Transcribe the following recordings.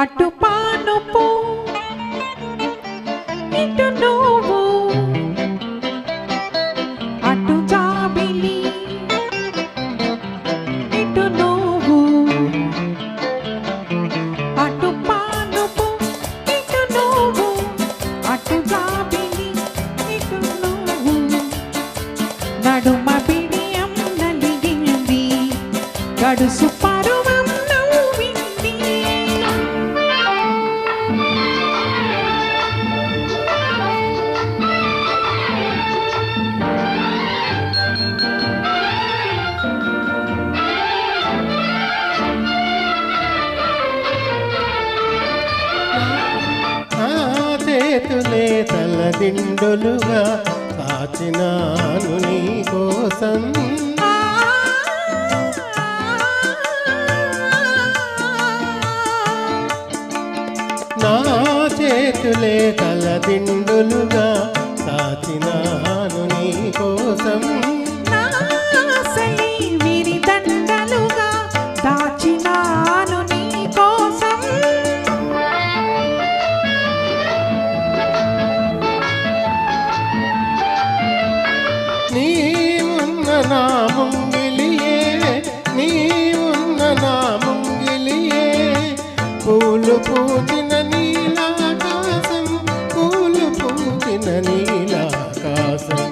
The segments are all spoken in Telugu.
అటు పానుపు ఇటు నువ్వు అటు జాబిలి ఇటు నువ్వు అటు పానుపు ఇటు నువ్వు అటు జాబిలి ఇటు నువ్వు నడుమ బిడియం నలిగింది గడుసు పరువం నవ్వింది చేతులే తలదిండులుగా కాచినాను నీ కోసం నా చేతులే తలదిండులుగా కాచినాను నీ కోసం విరిదండలుగా దాచినాను నీ కోసం నీవున్న నా ముంగిలియే నీవున్న నా ముంగిలియే పూలు పూచిన నీలాకాశం పూలు పూచిన నీలాకాశం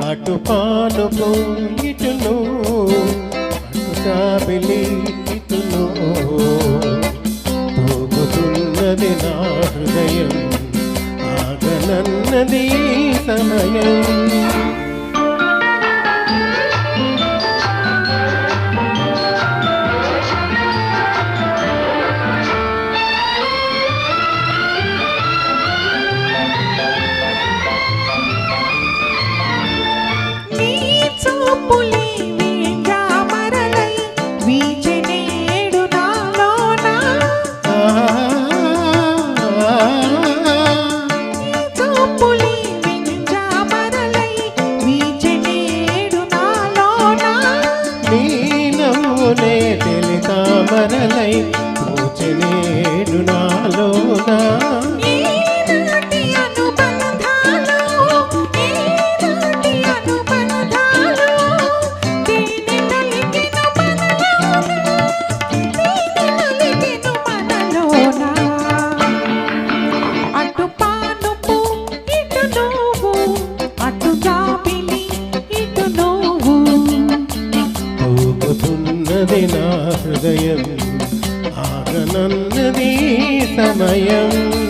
అటు పానుపు ఇటు నువ్వు అటు జాబిలి ఇటు నువ్వు తూగుతున్నది నా హృదయం ఆగనన్నది సమయం చూపులే వేంజామరలై వీచెనేడు నాలోన చూపులే వేంజామరలై వీచెనేడు నాలోన నీ నవ్వులే తెలి తామరలై పూచెనేడు నాలోనా తూగుతున్నది నా హృదయం ఆగనన్నది సమయం